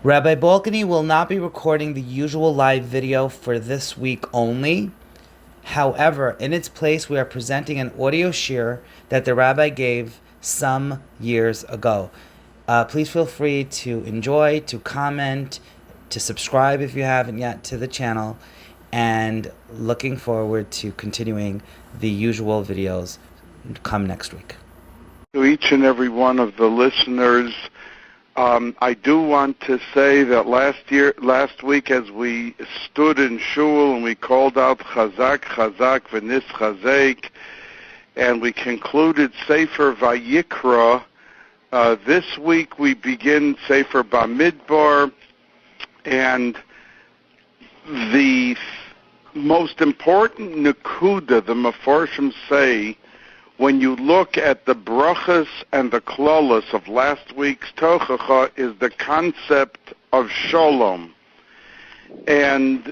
Rabbi Balkany will not be recording the usual live video for this week only. However, in its place, we are presenting an audio shiur that the rabbi gave some years ago. Please feel free to enjoy, to comment, to subscribe if you haven't yet to the channel, and looking forward to continuing the usual videos come next week. To each and every one of the listeners, I do want to say that last week, as we stood in shul and we called out Chazak, Chazak, V'nis Chazek, and we concluded Sefer Vayikra, this week we begin Sefer Bamidbar, and the most important nekuda, the Mefarshim say, when you look at the brachas and the klolos of last week's Tochacha, is the concept of shalom. And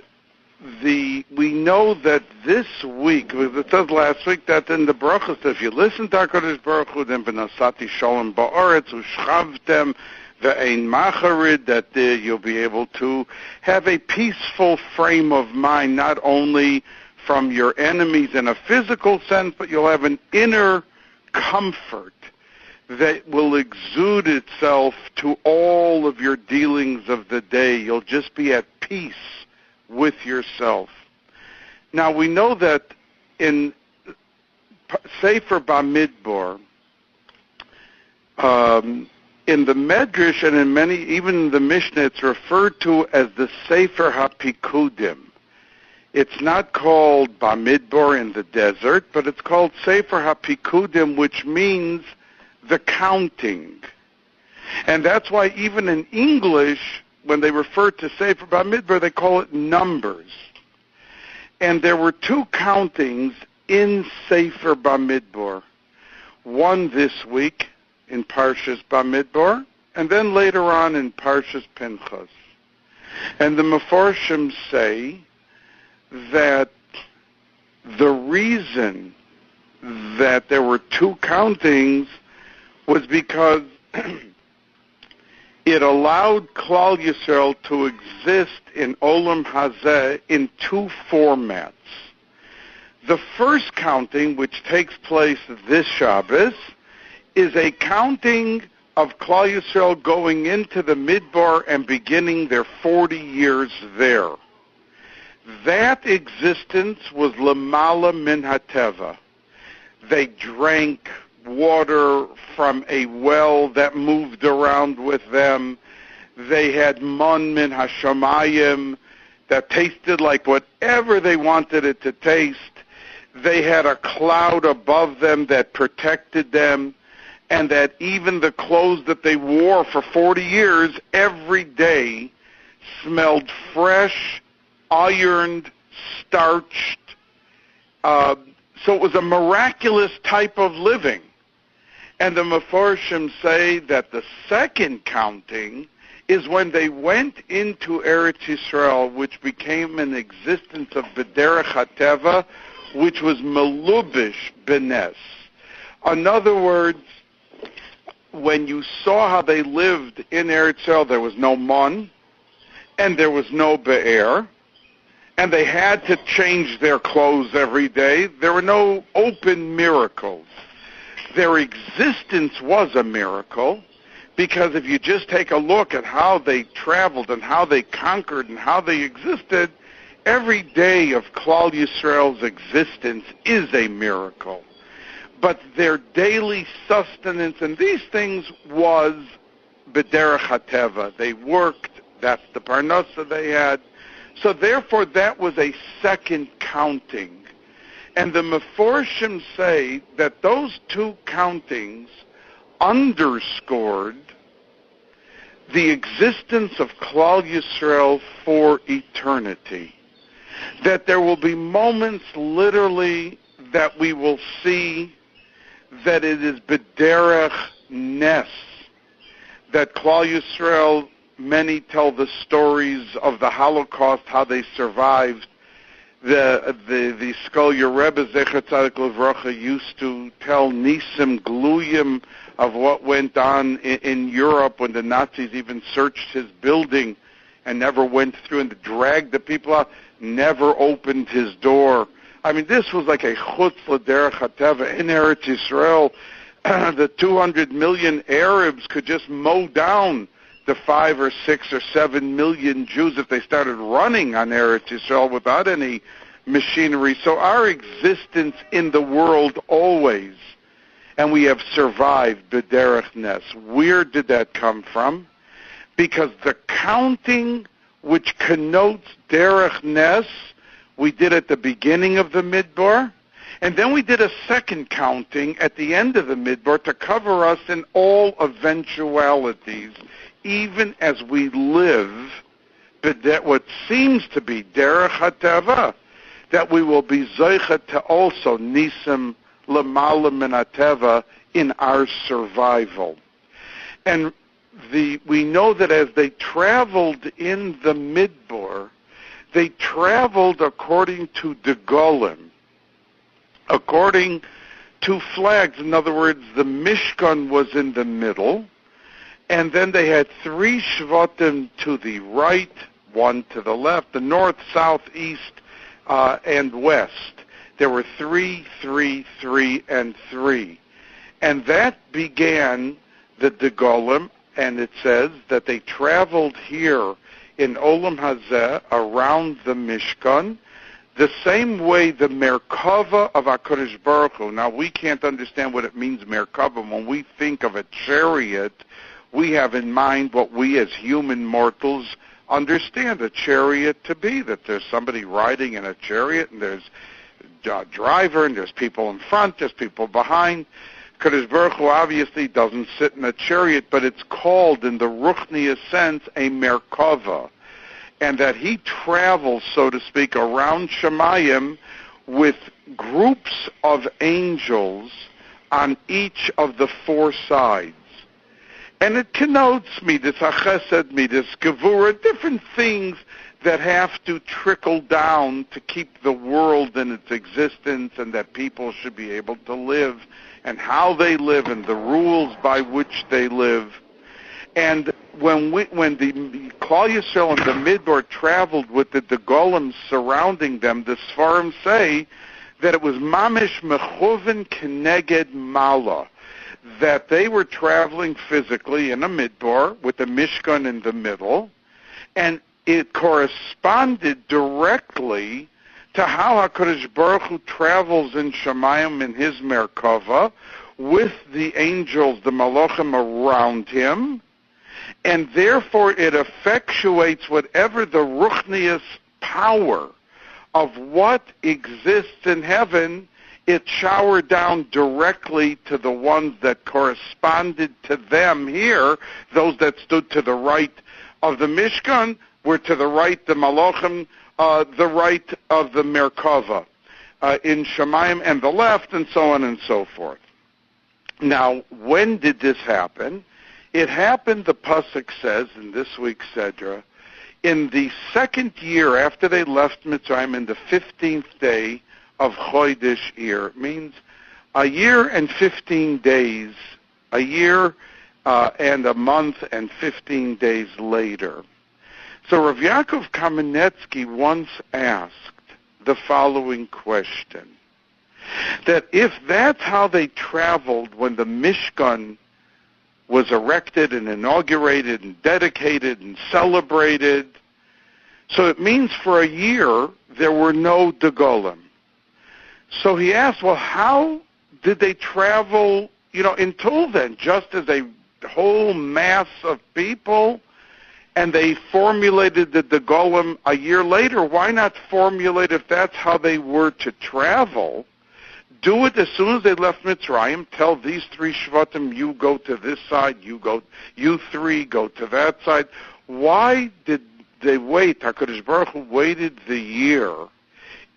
we know that this week, it says last week that in the brachas, if you listen to HaKadosh Baruch Hu, then v'nasati shalom ba'aretz u'shchavtem ve'ein macharid, that you'll be able to have a peaceful frame of mind, not only from your enemies in a physical sense, but you'll have an inner comfort that will exude itself to all of your dealings of the day. You'll just be at peace with yourself. Now, we know that in Sefer Bamidbar, in the Medrash and in many, even the Mishnah, it's referred to as the Sefer HaPikudim. It's not called Bamidbar in the desert, but it's called Sefer HaPikudim, which means the counting. And that's why even in English, when they refer to Sefer Bamidbar, they call it numbers. And there were two countings in Sefer Bamidbar. One this week in Parshas Bamidbar, and then later on in Parshas Pinchas. And the Mefarshim say that the reason that there were two countings was because it allowed Klal Yisrael to exist in Olam Hazeh in two formats. The first counting, which takes place this Shabbos, is a counting of Klal Yisrael going into the Midbar and beginning their 40 years there. That existence was lamala min hateva. They drank water from a well that moved around with them. They had man min hashamayim that tasted like whatever they wanted it to taste. They had a cloud above them that protected them, and that even the clothes that they wore for 40 years every day smelled fresh, ironed, starched. So it was a miraculous type of living. And the Mefarshim say that the second counting is when they went into Eretz Yisrael, which became an existence of B'derech HaTeva, which was melubish benes. In other words, when you saw how they lived in Eretz Yisrael, there was no mon, and there was no be'er, and they had to change their clothes every day. There were no open miracles. Their existence was a miracle, because if you just take a look at how they traveled and how they conquered and how they existed, every day of Klal Yisrael's existence is a miracle. But their daily sustenance and these things was b'derech hateva. They worked, that's the parnasa they had. So therefore that was a second counting. And the Mefarshim say that those two countings underscored the existence of Klal Yisrael for eternity. That there will be moments literally that we will see that it is b'derech nes, that Klal Yisrael, many tell the stories of the Holocaust, how they survived, the Skolia Rebbe Zecher Tzadik Levracha used to tell Nisim Gluyim of what went on in Europe when the Nazis even searched his building and never went through and dragged the people out, never opened his door. I mean, this was like a chutz l'derech hateva in Eretz Yisrael. The 200 million Arabs could just mow down the 5 or 6 or 7 million Jews if they started running on Eretz Yisrael without any machinery. So our existence in the world always, and we have survived b'derech nes. Where did that come from? Because the counting which connotes derech nes, we did at the beginning of the Midbar, and then we did a second counting at the end of the Midbar to cover us in all eventualities, even as we live, but that what seems to be derech hateva, that we will be zoichet to also nisim l'mala min hateva in our survival. And we know that as they traveled in the Midbar, they traveled according to the Golem, according to flags. In other words, the Mishkan was in the middle, and then they had 3 Shvatim to the right, 1 to the left, the north, south, east, and west. There were 3, 3, 3, and 3. And that began the Golem, and it says that they traveled here in Olam Hazeh around the Mishkan, the same way the Merkava of HaKadosh Baruch Hu. Now, we can't understand what it means, Merkava. When we think of a chariot, we have in mind what we as human mortals understand a chariot to be, that there's somebody riding in a chariot, and there's a driver, and there's people in front, there's people behind. Kadosh Baruch Hu obviously doesn't sit in a chariot, but it's called, in the Ruchniya sense, a Merkava, and that he travels, so to speak, around Shemayim with groups of angels on each of the 4 sides. And it connotes midas chesed, midas gevura, different things that have to trickle down to keep the world in its existence, and that people should be able to live, and how they live, and the rules by which they live. And when the Klal Yisrael and the Midbar traveled with the Golem surrounding them, the Sfarim say that it was mamish mechuven keneged mala, that they were traveling physically in a Midbar with the Mishkan in the middle, and it corresponded directly to how HaKadosh Baruch Hu travels in Shemayim in his Merkava with the angels, the Malachim around him, and therefore it effectuates whatever the Ruchnius power of what exists in heaven. It showered down directly to the ones that corresponded to them here. Those that stood to the right of the Mishkan were to the right, the Malachim, the right of the Merkava in Shemayim, and the left, and so on and so forth. Now, when did this happen? It happened, the Pasuk says in this week's Sedra, in the 2nd year after they left Mitzrayim, in the 15th day of Chodesh Iyar. It means a year and 15 days, a year and a month and 15 days later. So Rav Yaakov Kamenetsky once asked the following question, that if that's how they traveled when the Mishkan was erected and inaugurated and dedicated and celebrated, so it means for a year there were no Golem. So he asked, well, how did they travel, until then, just as a whole mass of people, and they formulated the Golem a year later? Why not formulate, if that's how they were to travel, do it as soon as they left Mitzrayim, tell these 3 Shvatim, you go to this side, you 3 go to that side. Why did they wait? HaKadosh Baruch Hu waited the year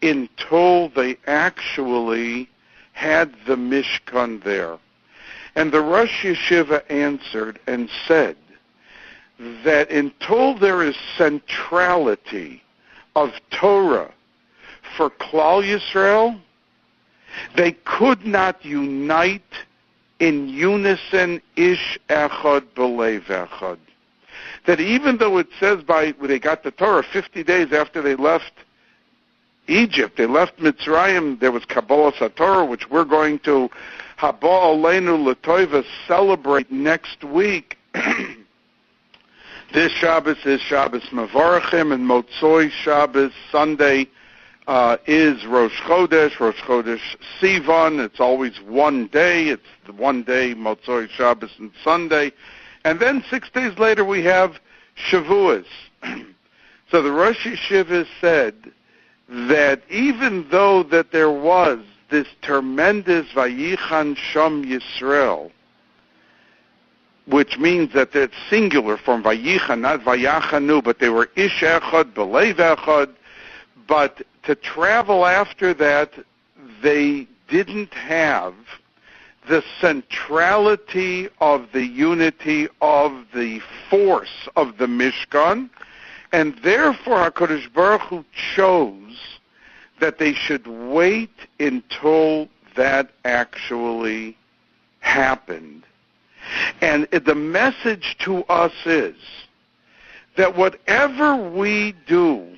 until they actually had the Mishkan there. And the Rosh Yeshiva answered and said that until there is centrality of Torah for Klal Yisrael, they could not unite in unison, ish echad b'lev echad. That even though it says when they got the Torah 50 days after they left Egypt, they left Mitzrayim, there was Kabbalah HaTorah, which we're going to Haba Aleinu L'Toiva celebrate next week. This Shabbos is Shabbos Mevarachim, and Motzoi Shabbos, Sunday, is Rosh Chodesh Sivan. It's always one day. It's the one day, Motzoi Shabbos and Sunday. And then 6 days later we have Shavuos. So the Rosh Yeshiva said that even though that there was this tremendous Vayichan Sham Yisrael, which means that it's singular from Vayichan, not Vayachanu, but they were Ish Echad, Belev Echad, but to travel after that, they didn't have the centrality of the unity of the force of the Mishkan, and therefore HaKadosh Baruch Hu chose that they should wait until that actually happened. And the message to us is that whatever we do,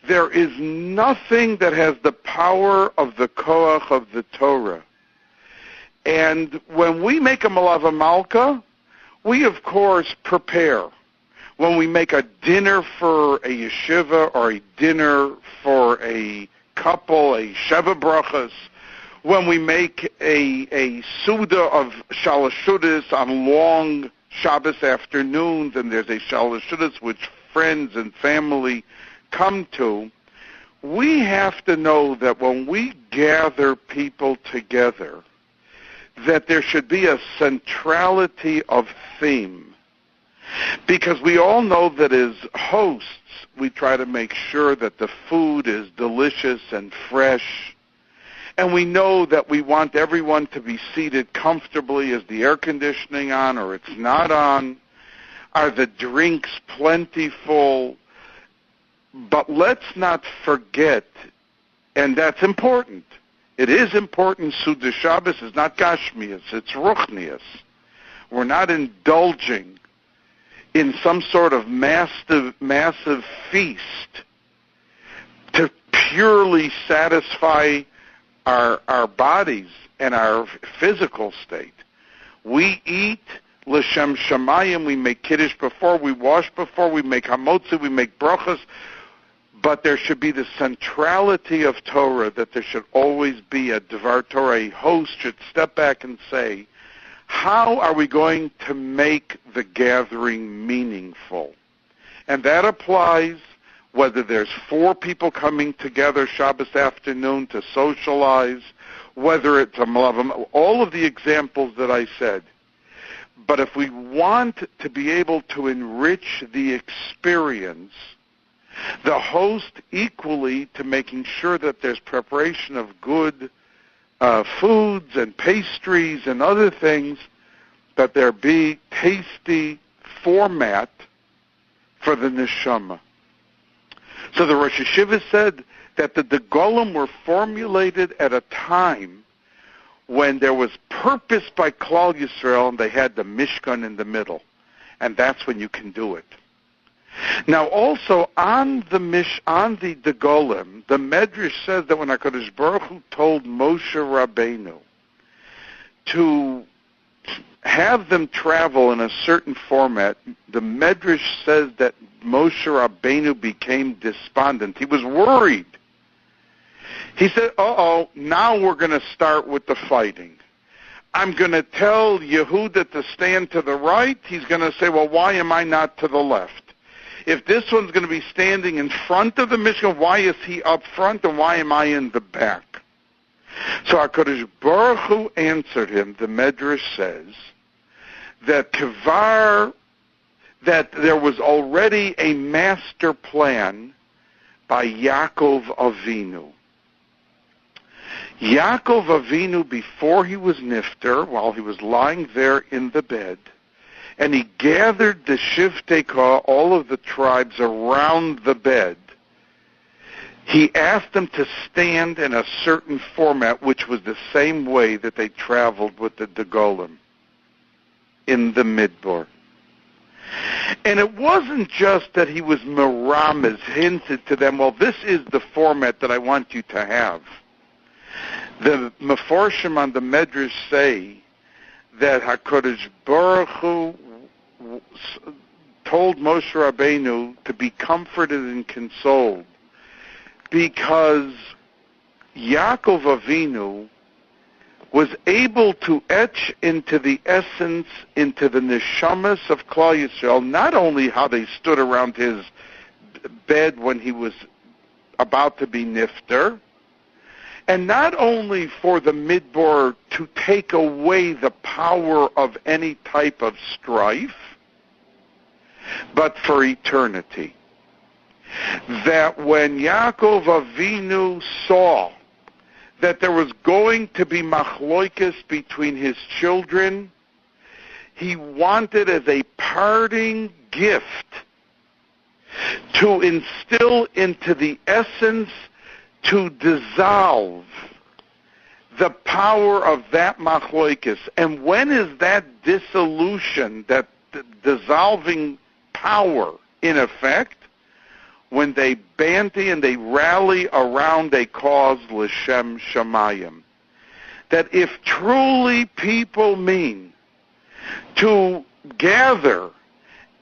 there is nothing that has the power of the koach of the Torah. And when we make a malava malka, we of course prepare. When we make a dinner for a yeshiva or a dinner for a couple, a sheva brachas, when we make a Suda of Shalashudas on long Shabbos afternoons, and there's a Shalashudas which friends and family come to, we have to know that when we gather people together, that there should be a centrality of theme. Because we all know that as hosts, we try to make sure that the food is delicious and fresh. And we know that we want everyone to be seated comfortably. Is the air conditioning on or it's not on? Are the drinks plentiful? But let's not forget, and that's important. It is important. Suda Shabbos is not Gashmias, it's Ruchnias. We're not indulging in some sort of massive feast to purely satisfy our bodies and our physical state. We eat l'shem shamayim, we make kiddush before, we wash before, we make hamotzi, we make brachas, but there should be the centrality of Torah, that there should always be a Devar Torah. A host should step back and say, how are we going to make the gathering meaningful? And that applies whether there's 4 people coming together Shabbos afternoon to socialize, whether it's a malavam, all of the examples that I said. But if we want to be able to enrich the experience, the host equally to making sure that there's preparation of good foods and pastries and other things, that there be tasty format for the neshama. So the Rosh Yeshiva said that the Golem were formulated at a time when there was purpose by Klal Yisrael, and they had the Mishkan in the middle, and that's when you can do it. Now, also on the Golem, the Medrash says that when HaKadosh Baruch Hu told Moshe Rabbeinu to have them travel in a certain format, the Medrash says that Moshe Rabbeinu became despondent. He was worried. He said, now we're going to start with the fighting. I'm going to tell Yehuda to stand to the right. He's going to say, well, why am I not to the left? If this one's going to be standing in front of the Mishkan, why is he up front and why am I in the back? So HaKadosh Baruch Hu answered him, the Medrash says, that that there was already a master plan by Yaakov Avinu. Yaakov Avinu, before he was nifter, while he was lying there in the bed, and he gathered the Shivtei Ka, all of the tribes around the bed, he asked them to stand in a certain format, which was the same way that they traveled with the Degolim in the Midbar. And it wasn't just that he was merames, hinted to them, well, this is the format that I want you to have. The Meforshim on the Medrash say that HaKadosh Baruch Hu told Moshe Rabbeinu to be comforted and consoled because Yaakov Avinu was able to etch into the essence, into the neshamas of Klal Yisrael, not only how they stood around his bed when he was about to be nifter, and not only for the Midbar to take away the power of any type of strife, but for eternity. That when Yaakov Avinu saw that there was going to be machloikis between his children, he wanted as a parting gift to instill into the essence, to dissolve the power of that machloikis. And when is that dissolution, that dissolving power in effect? When they banty and they rally around a cause, l'shem shamayim. That if truly people mean to gather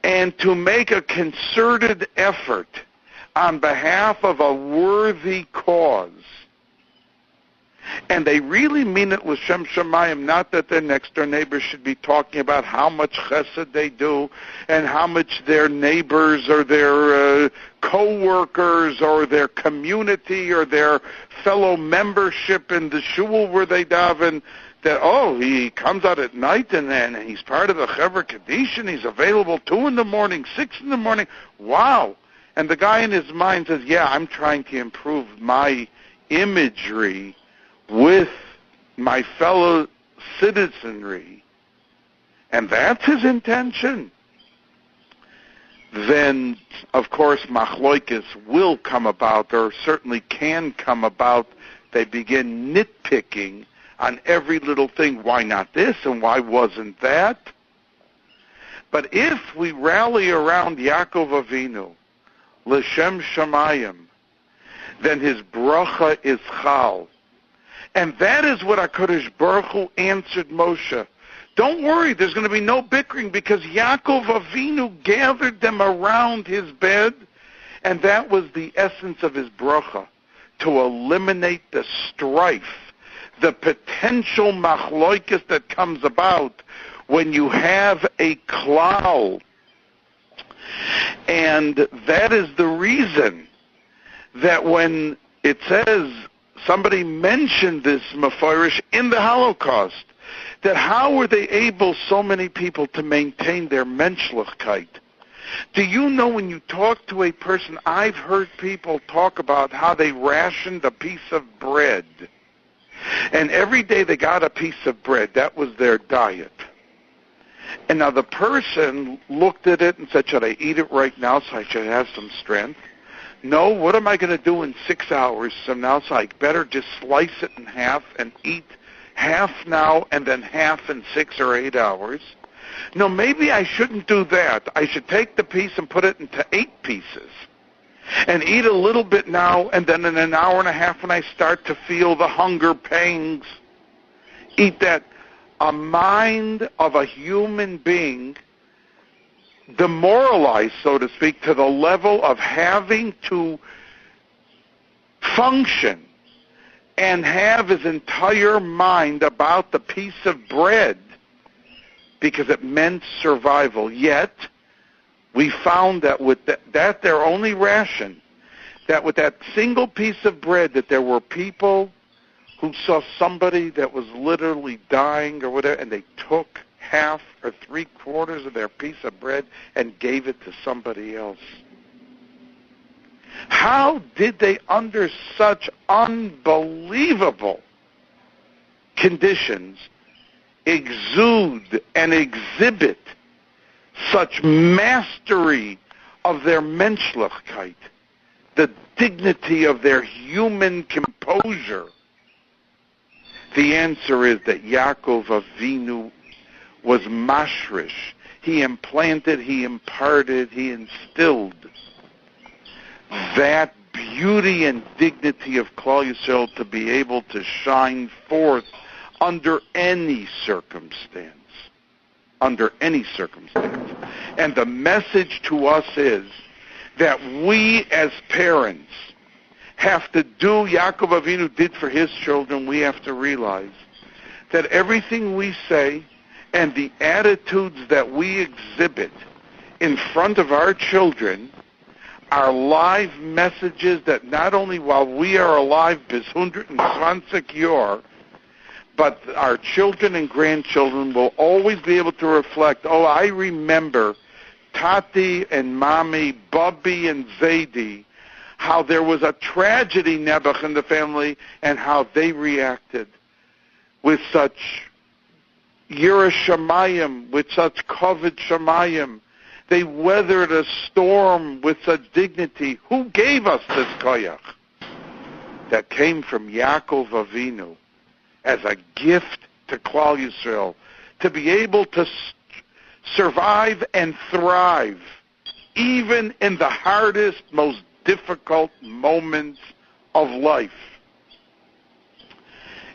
and to make a concerted effort on behalf of a worthy cause, and they really mean it l'shem shamayim, not that their next door neighbors should be talking about how much chesed they do and how much their neighbors or their co-workers or their community or their fellow membership in the shul where they daven, that, oh, he comes out at night and then he's part of the Chevra Kaddish and he's available 2 in the morning, 6 in the morning. Wow. And the guy in his mind says, yeah, I'm trying to improve my imagery with my fellow citizenry, and that's his intention, then, of course, machloikis will come about, or certainly can come about. They begin nitpicking on every little thing. Why not this, and why wasn't that? But if we rally around Yaakov Avinu, l'shem shamayim, then his bracha is chal. And that is what HaKadosh Baruch Hu answered Moshe. Don't worry, there's going to be no bickering because Yaakov Avinu gathered them around his bed, and that was the essence of his bracha, to eliminate the strife, the potential machloikis that comes about when you have a klal. And that is the reason that when it says, somebody mentioned this mefarish in the Holocaust, that how were they able, so many people, to maintain their menschlichkeit? Do you know, when you talk to a person, I've heard people talk about how they rationed a piece of bread, and every day they got a piece of bread. That was their diet. And now the person looked at it and said, should I eat it right now so I should have some strength? No, what am I going to do in 6 hours from now? So I better just slice it in half and eat half now and then half in 6 or 8 hours. No, maybe I shouldn't do that. I should take the piece and put it into 8 pieces and eat a little bit now, and then in an hour and a half when I start to feel the hunger pangs, eat that. A mind of a human being demoralized, so to speak, to the level of having to function and have his entire mind about the piece of bread because it meant survival. Yet, we found that with that their only ration, that with that single piece of bread, that there were people who saw somebody that was literally dying or whatever, and they took half or 3/4 of their piece of bread and gave it to somebody else. How did they, under such unbelievable conditions, exude and exhibit such mastery of their menschlichkeit? the dignity of their human composure? The answer is that Yaakov Avinu was mashrish. He implanted, he imparted, he instilled that beauty and dignity of Klal Yisrael to be able to shine forth under any circumstance. Under any circumstance. And the message to us is that we as parents have to do Yaakov Avinu did for his children. We have to realize that everything we say and the attitudes that we exhibit in front of our children are live messages that not only while we are alive bis 120 Jahr, but our children and grandchildren will always be able to reflect, oh, I remember Tati and Mommy, Bubby and Zaidi, how there was a tragedy, Nebuch, in the family, and how they reacted with such Yira Shamayim, with such Kovid Shamayim. They weathered a storm with such dignity. Who gave us this koyach? That came from Yaakov Avinu as a gift to Klal Yisrael, to be able to survive and thrive even in the hardest, most difficult moments of life.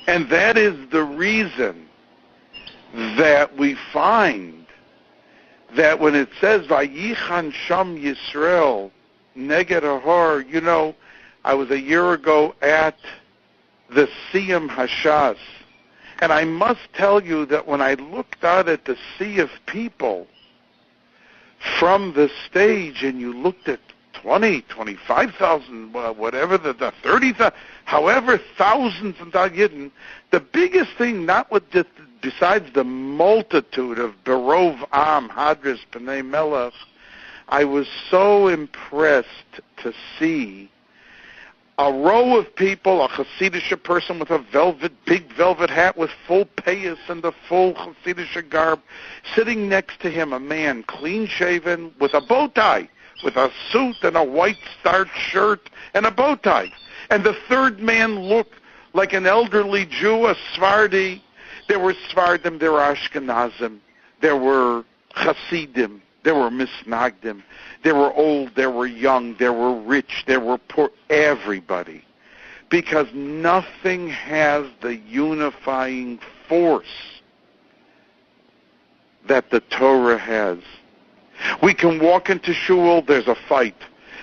And that is the reason that we find that when it says Vayichan Sham Yisrael Neged Ahor, you know, I was a year ago at the Siyam Hashas, and I must tell you that when I looked out at the sea of people from the stage, and you looked at 20, 25,000, whatever, the 30,000, however, thousands and Yidden, the biggest thing, not with just, besides the multitude of Berov Am, Hadras, Pnei Melech, I was so impressed to see a row of people, a Hasidic person with a big velvet hat with full payas and the full Hasidic garb, sitting next to him, a man clean-shaven with a bow tie, with a suit and a white starched shirt and a bow tie. And the third man looked like an elderly Jew, a Sephardi. There were Sephardim, there were Ashkenazim, there were Hasidim, there were Misnagdim, there were old, there were young, there were rich, there were poor, everybody. Because nothing has the unifying force that the Torah has. We can walk into shul, there's a fight.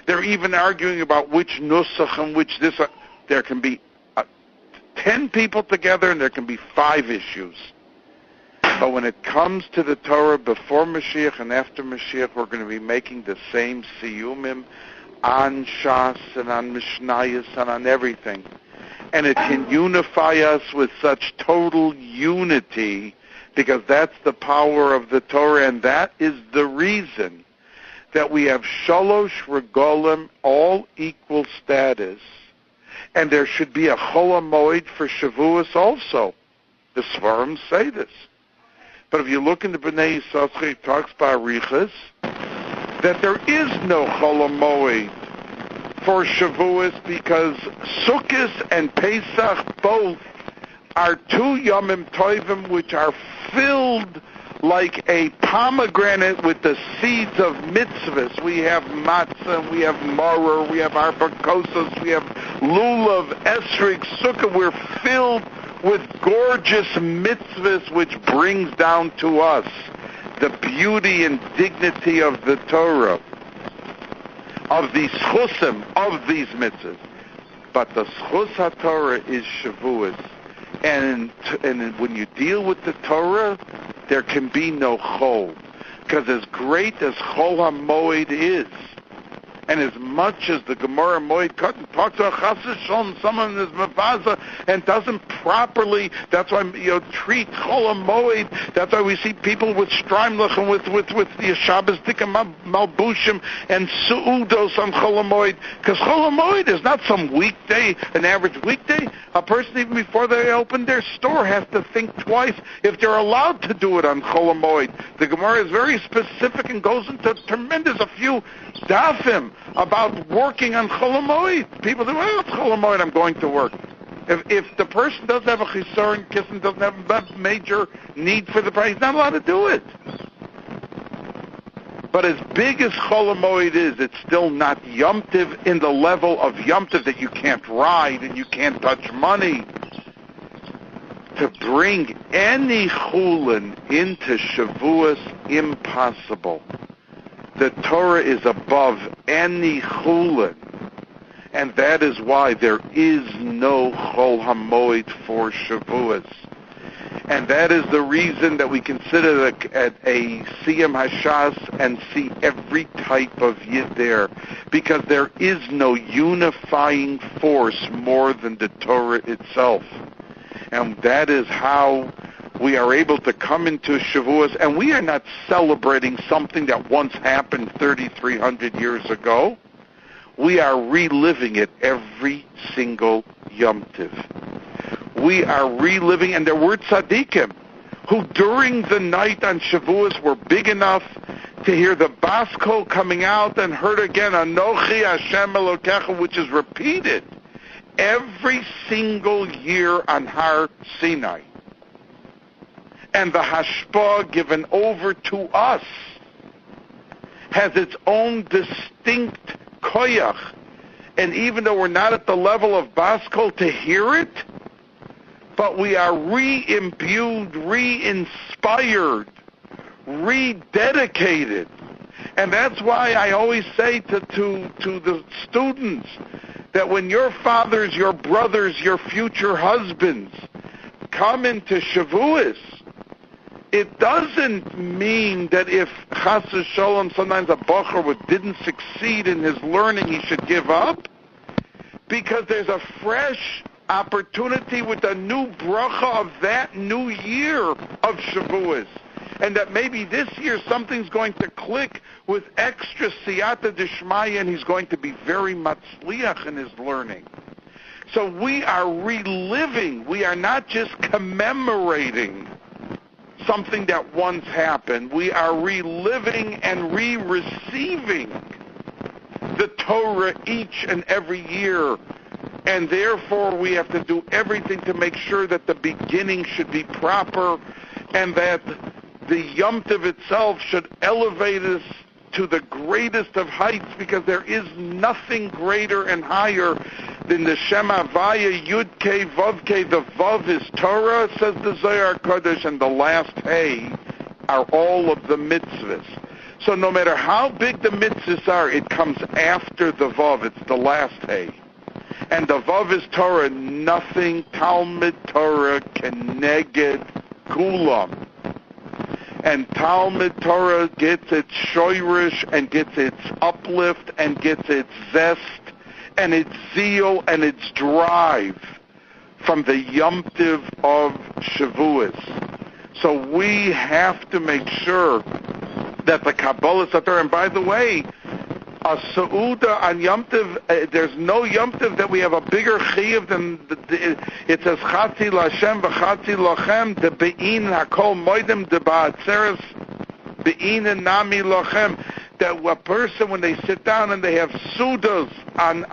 They're even arguing about which nusach and which this. There can be 10 people together and there can be 5 issues. But when it comes to the Torah before Mashiach and after Mashiach, we're going to be making the same siyumim on Shas and on Mishnayos and on everything. And it can unify us with such total unity, because that's the power of the Torah, and that is the reason that we have Shalosh Regolim, all equal status, and there should be a Chol HaMoed for Shavuos also. The Svarim say this. But if you look in the Bnei Yissaschar, it talks about Arichas, that there is no Chol HaMoed for Shavuos, because Sukkot and Pesach both are 2 Yomim Tovim which are filled like a pomegranate with the seeds of mitzvahs. We have matzah, we have maror, we have arbakosas, we have lulav, esrig, sukkah. We're filled with gorgeous mitzvahs which brings down to us the beauty and dignity of the Torah, of the schusim, of these mitzvahs. But the schus HaTorah is Shavuos. And when you deal with the Torah, there can be no chol. Because as great as Chol HaMoed is, and as much as the Gemara Moed talks to a Chassid Shalom, someone is Mavaza and doesn't properly, that's why, treat Chol HaMoed, that's why we see people with Streimlich and with the Shabbos Dika Malbushim and Su'udos on Chol HaMoed, because Chol HaMoed is not some weekday, an average weekday. A person, even before they open their store, has to think twice if they're allowed to do it on Chol HaMoed. The Gemara is very specific and goes into a few dafim about working on Chol HaMoed. People say, well, it's Chol HaMoed, I'm going to work. If the person doesn't have a chisur and Kissen doesn't have a major need for the price, he's not allowed to do it. But as big as Chol HaMoed is, it's still not Yom Tiv in the level of Yom Tiv that you can't ride and you can't touch money. To bring any chulin into Shavuos, impossible. The Torah is above any chulin. And that is why there is no Chol HaMoed for Shavuos. And that is the reason that we consider at a Siyam Hashas and see every type of Yid there. Because there is no unifying force more than the Torah itself. And that is how we are able to come into Shavuos. And we are not celebrating something that once happened 3,300 years ago. We are reliving it every single Yom Tiv. We are reliving, and there were tzaddikim who during the night on Shavuos were big enough to hear the bas kol coming out and heard again, Anochi Hashem Elokecha, which is repeated every single year on Har Sinai. And the hashpah given over to us has its own distinct koyach. And even though we're not at the level of bas kol to hear it, but we are re-imbued, re-inspired, rededicated. And that's why I always say to the students that when your fathers, your brothers, your future husbands come into Shavuos, it doesn't mean that if chas v'sholom sometimes a bocher didn't succeed in his learning, he should give up, because there's a fresh opportunity with a new bracha of that new year of Shavuos. And that maybe this year something's going to click with extra siyata d'shmaya and he's going to be very matzliach in his learning. So we are reliving, we are not just commemorating something that once happened. We are reliving and re-receiving the Torah each and every year. And therefore we have to do everything to make sure that the beginning should be proper and that the Yom Tov itself should elevate us to the greatest of heights, because there is nothing greater and higher than the Shema Havaya Yud Kei Vav Kei. The Vav is Torah, says the Zohar Kodesh, and the last Hey are all of the mitzvahs. So no matter how big the mitzvahs are, it comes after the Vav. It's the last Hey. And the Vav is Torah. Nothing Talmud Torah can negate Kulam. And Talmud Torah gets its shoirish and gets its uplift and gets its zest and its zeal and its drive from the Yom Tiv of Shavuos. So we have to make sure that the Kabbalah Torah, and by the way, a Seuda on Yom Tiv, there's no Yom Tiv that we have a bigger chiyuv than, it says, Chatzi L'Hashem v'Chatzi Lochem, de Be'in HaKol Moedim, de Ba'atzeres, Be'in and Nami Lochem, that a person, when they sit down and they have Sudas on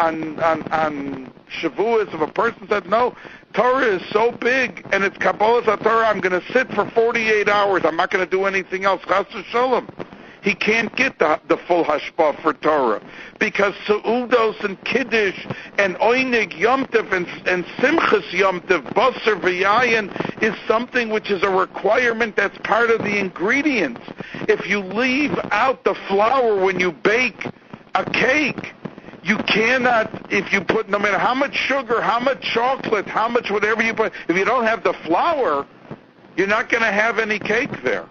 Shavuos, if a person said, no, Torah is so big, and it's Kabbalah Torah, I'm going to sit for 48 hours, I'm not going to do anything else, Chas v'Sholom. He can't get the full hashpah for Torah, because Seudos and Kiddush and Oinig Yom Tov and Simchas Yom Tov, Basar V'Yayin, is something which is a requirement that's part of the ingredients. If you leave out the flour when you bake a cake, you cannot, if you put, no matter how much sugar, how much chocolate, how much whatever you put, if you don't have the flour, you're not going to have any cake there.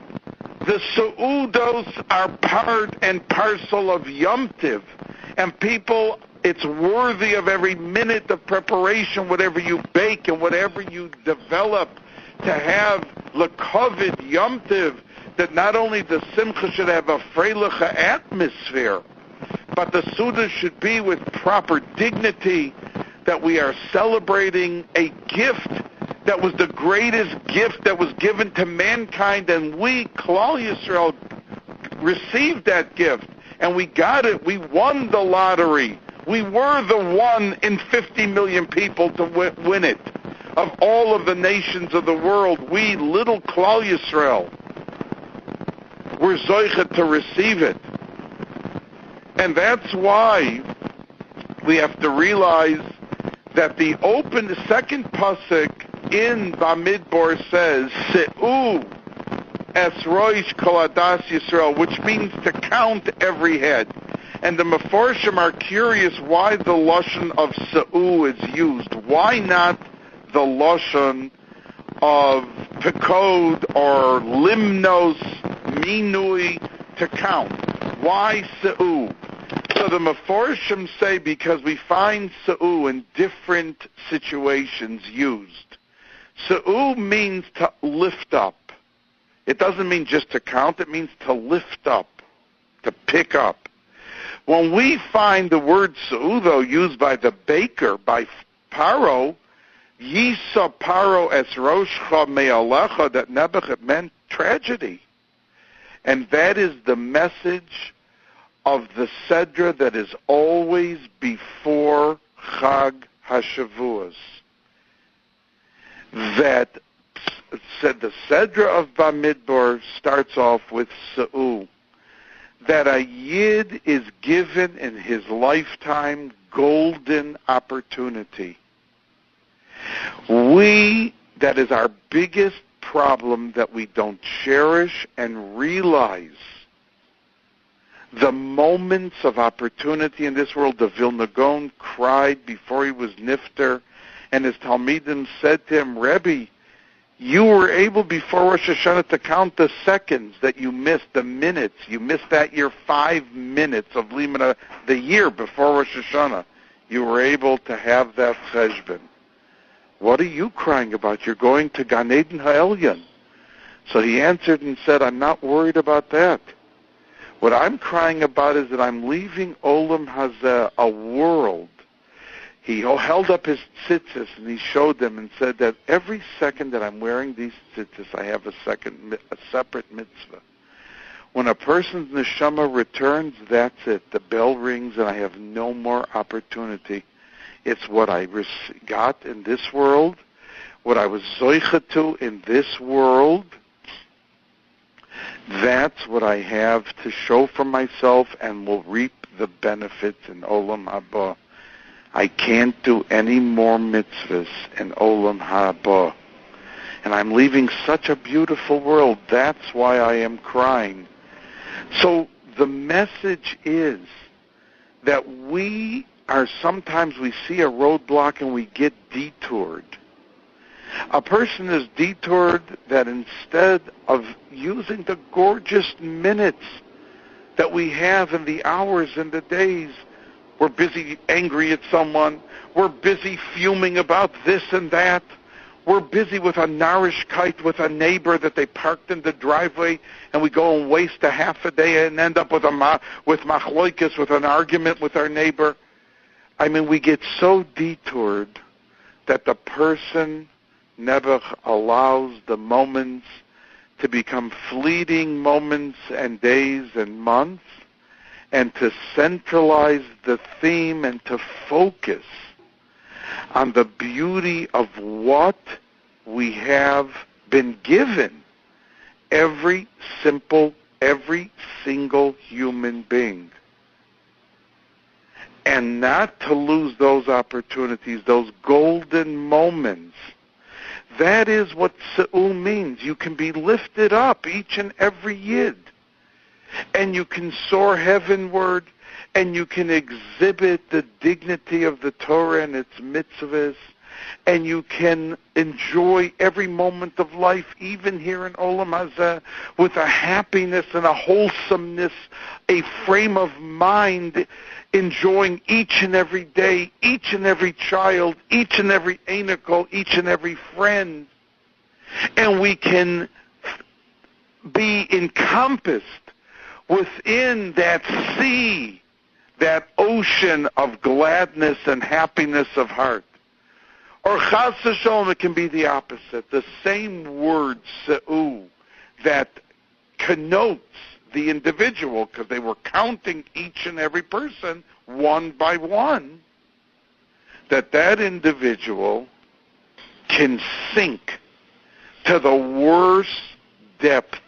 The Seudos are part and parcel of Yom Tiv, and people, it's worthy of every minute of preparation, whatever you bake and whatever you develop, to have L'Kovid Yom Tiv, that not only the Simcha should have a Freiliche atmosphere, but the Suda should be with proper dignity, that we are celebrating a gift that was the greatest gift that was given to mankind, and we, Klal Yisrael, received that gift. And we got it. We won the lottery. We were the one in 50 million people to win it. Of all of the nations of the world, we, little Klal Yisrael, were zoichet to receive it. And that's why we have to realize that the second pasuk in Bamidbar says, Se'u es roish kol adas Yisrael, which means to count every head. And the Meforshim are curious why the lashon of Se'u is used. Why not the lashon of pekod or limnos, minui, to count? Why Se'u? So the Meforshim say because we find Se'u in different situations used. Se'u means to lift up. It doesn't mean just to count, it means to lift up, to pick up. When we find the word Se'u, though, used by the baker, by Paro, Yisa Paro es roshcha me'alecha, that Nebuchadnezzar meant tragedy. And that is the message of the Sedra that is always before Chag HaShavuos. That said, the Sedra of Bamidbar starts off with Se'u, that a Yid is given in his lifetime golden opportunity. That is our biggest problem, that we don't cherish and realize the moments of opportunity in this world. The Vilna Gaon cried before he was nifter, and his Talmidim said to him, Rebbe, you were able before Rosh Hashanah to count the seconds that you missed, the minutes. You missed that year 5 minutes of Limana, the year before Rosh Hashanah. You were able to have that cheshbon. What are you crying about? You're going to Gan Eden Ha'elyon. So he answered and said, I'm not worried about that. What I'm crying about is that I'm leaving Olam Hazeh, a world. He held up his tzitzis and he showed them and said that every second that I'm wearing these tzitzis, I have a separate mitzvah. When a person's neshama returns, that's it. The bell rings and I have no more opportunity. It's what I got in this world, what I was zoichet to in this world. That's what I have to show for myself and will reap the benefits in Olam Haba. I can't do any more mitzvahs in Olam Haba. And I'm leaving such a beautiful world. That's why I am crying. So the message is that sometimes we see a roadblock and we get detoured. A person is detoured that instead of using the gorgeous minutes that we have in the hours and the days, we're busy angry at someone. We're busy fuming about this and that. We're busy with a narishkeit with a neighbor that they parked in the driveway, and we go and waste a half a day and end up with machloikis, with an argument with our neighbor. I mean, we get so detoured that the person never allows the moments to become fleeting moments and days and months, and to centralize the theme and to focus on the beauty of what we have been given, every single human being. And not to lose those opportunities, those golden moments. That is what Se'u means. You can be lifted up, each and every Yid. And you can soar heavenward, and you can exhibit the dignity of the Torah and its mitzvahs, and you can enjoy every moment of life, even here in Olam Hazeh, with a happiness and a wholesomeness, a frame of mind, enjoying each and every day, each and every child, each and every anicle, each and every friend. And we can be encompassed within that sea, that ocean of gladness and happiness of heart. Or chas v'sholom, it can be the opposite. The same word, se'u, that connotes the individual, because they were counting each and every person one by one, that individual can sink to the worst depths,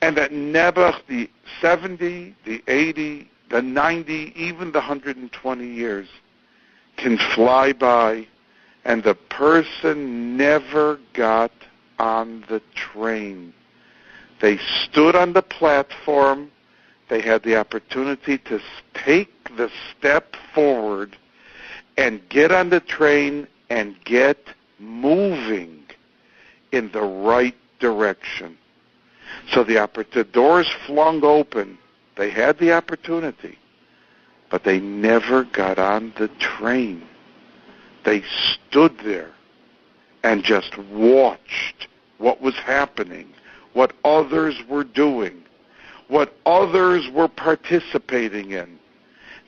and that Nebuch, the 70, the 80, the 90, even the 120 years can fly by, and the person never got on the train. They stood on the platform. They had the opportunity to take the step forward and get on the train and get moving in the right direction. So the doors flung open. They had the opportunity, but they never got on the train. They stood there and just watched what was happening, what others were doing, what others were participating in.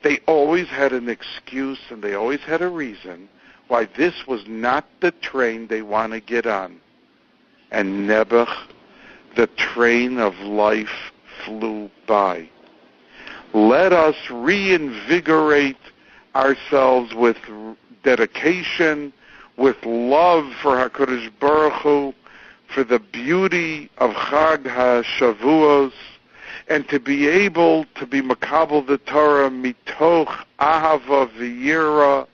They always had an excuse and they always had a reason why this was not the train they want to get on. And Nebuch, the train of life, flew by. Let us reinvigorate ourselves with dedication, with love for HaKadosh Baruch Hu, for the beauty of Chag HaShavuos, and to be able to be makabel the Torah mitoch ahava v'yira,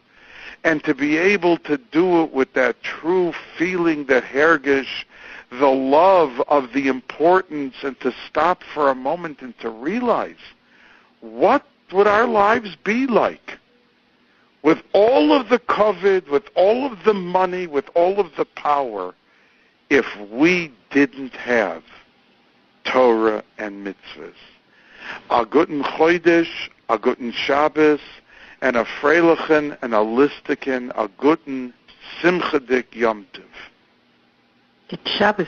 and to be able to do it with that true feeling, that hergish, the love of the importance, and to stop for a moment and to realize, what would our lives be like with all of the kavod, with all of the money, with all of the power, if we didn't have Torah and mitzvahs? A guten Chodesh, a guten Shabbos, and a freilichen and a listikin, a guten Simchadik Yom Tov. Shabbos.